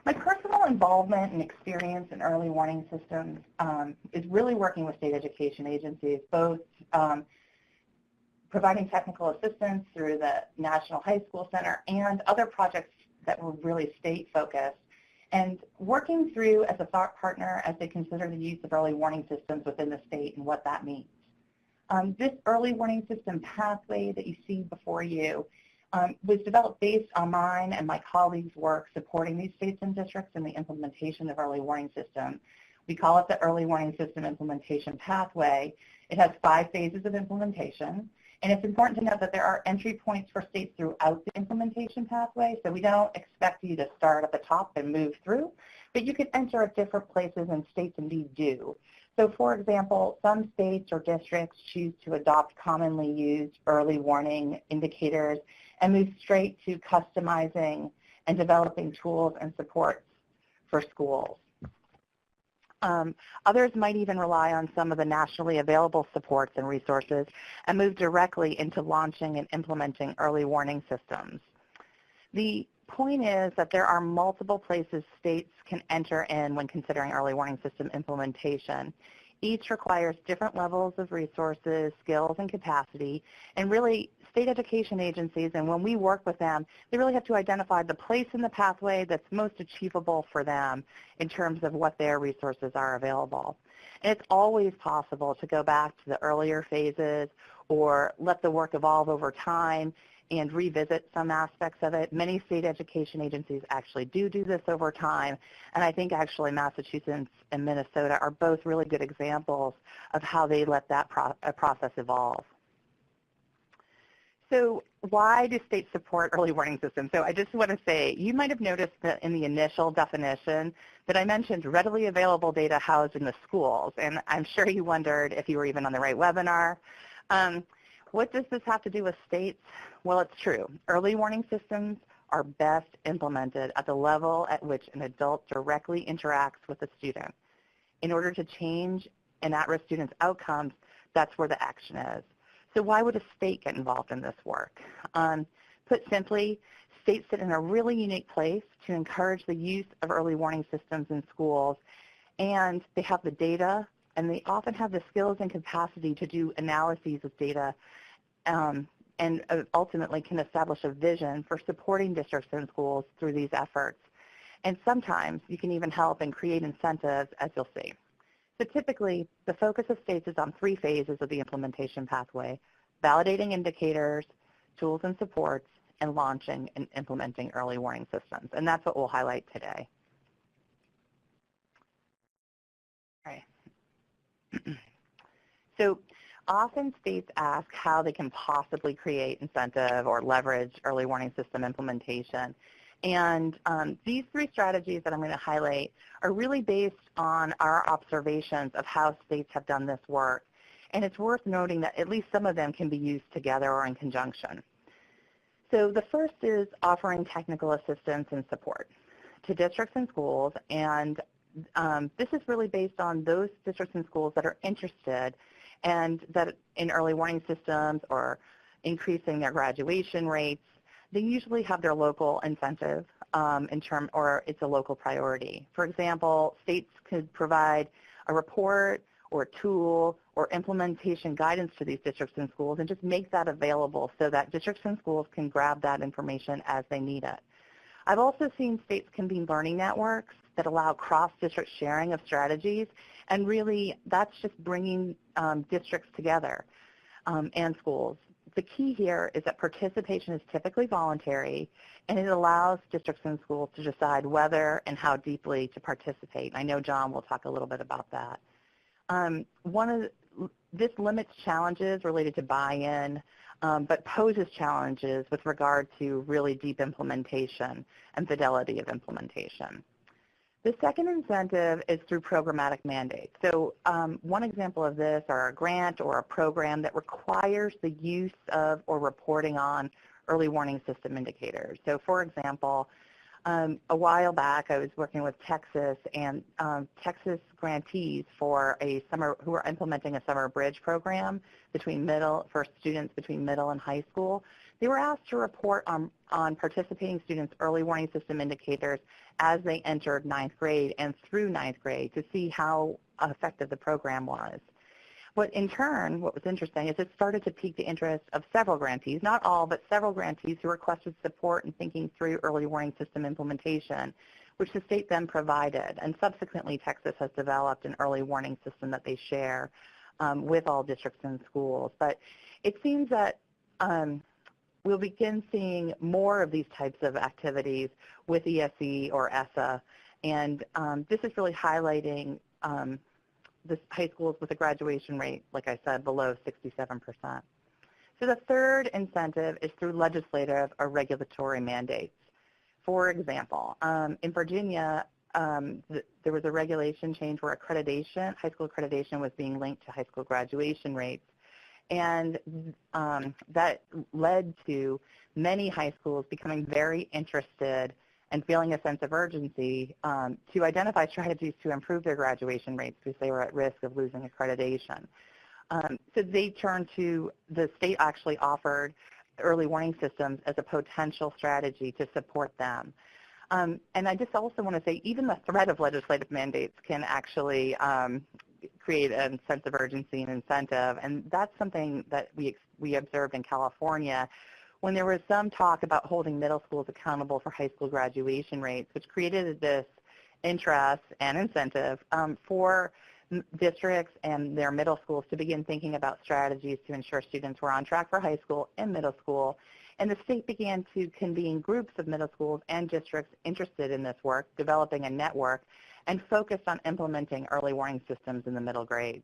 My personal involvement and experience in early warning systems is really working with state education agencies, both providing technical assistance through the National High School Center and other projects that were really state-focused, and working through as a thought partner as they consider the use of early warning systems within the state and what that means. This early warning system pathway that you see before you was developed based on mine and my colleagues' work supporting these states and districts in the implementation of early warning system. We call it the early warning system implementation pathway. It has 5 phases of implementation. And it's important to note that there are entry points for states throughout the implementation pathway, so we don't expect you to start at the top and move through, but you can enter at different places, and states indeed do. So for example, some states or districts choose to adopt commonly used early warning indicators and move straight to customizing and developing tools and supports for schools. Others might even rely on some of the nationally available supports and resources and move directly into launching and implementing early warning systems. The point is that there are multiple places states can enter in when considering early warning system implementation. Each requires different levels of resources, skills, and capacity, and really state education agencies, and when we work with them, they really have to identify the place in the pathway that's most achievable for them in terms of what their resources are available. And it's always possible to go back to the earlier phases or let the work evolve over time and revisit some aspects of it. Many state education agencies actually do this over time, and I think actually Massachusetts and Minnesota are both really good examples of how they let that process evolve. So why do states support early warning systems? So I just want to say, you might have noticed that in the initial definition that I mentioned readily available data housed in the schools, and I'm sure you wondered if you were even on the right webinar. What does this have to do with states? Well, it's true. Early warning systems are best implemented at the level at which an adult directly interacts with a student. In order to change an at-risk student's outcomes, that's where the action is. So why would a state get involved in this work? Put simply, states sit in a really unique place to encourage the use of early warning systems in schools, and they have the data, and they often have the skills and capacity to do analyses of data and ultimately can establish a vision for supporting districts and schools through these efforts. And sometimes you can even help and create incentives, as you'll see. So typically, the focus of states is on 3 phases of the implementation pathway: validating indicators, tools and supports, and launching and implementing early warning systems. And that's what we'll highlight today. All right. So often states ask how they can possibly create incentive or leverage early warning system implementation. And these 3 strategies that I'm going to highlight are really based on our observations of how states have done this work. And it's worth noting that at least some of them can be used together or in conjunction. So the first is offering technical assistance and support to districts and schools. And this is really based on those districts and schools that are interested and that in early warning systems or increasing their graduation rates. They usually have their local incentive or it's a local priority. For example, states could provide a report or a tool or implementation guidance to these districts and schools and just make that available so that districts and schools can grab that information as they need it. I've also seen states convene learning networks that allow cross-district sharing of strategies, and really that's just bringing districts together and schools. The key here is that participation is typically voluntary, and it allows districts and schools to decide whether and how deeply to participate. I know John will talk a little bit about that. This limits challenges related to buy-in, but poses challenges with regard to really deep implementation and fidelity of implementation. The second incentive is through programmatic mandates. So one example of this are a grant or a program that requires the use of or reporting on early warning system indicators. So for example, A while back, I was working with Texas, and Texas grantees for a summer who are implementing a summer bridge program for students between middle and high school. They were asked to report on participating students' early warning system indicators as they entered ninth grade and through ninth grade to see how effective the program was. In turn, what was interesting is it started to pique the interest of several grantees, not all, but several grantees who requested support in thinking through early warning system implementation, which the state then provided. And subsequently, Texas has developed an early warning system that they share with all districts and schools. But it seems that we'll begin seeing more of these types of activities with ESE or ESSA. And this is really highlighting the high schools with a graduation rate, like I said, below 67%. So the third incentive is through legislative or regulatory mandates. For example, in Virginia, there was a regulation change where high school accreditation was being linked to high school graduation rates. And that led to many high schools becoming very interested and feeling a sense of urgency to identify strategies to improve their graduation rates because they were at risk of losing accreditation. So they turned to, the state actually offered early warning systems as a potential strategy to support them. And I just also want to say, even the threat of legislative mandates can actually create a sense of urgency and incentive, and that's something that we observed in California when there was some talk about holding middle schools accountable for high school graduation rates, which created this interest and incentive for districts and their middle schools to begin thinking about strategies to ensure students were on track for high school and middle school. And the state began to convene groups of middle schools and districts interested in this work, developing a network, and focused on implementing early warning systems in the middle grades.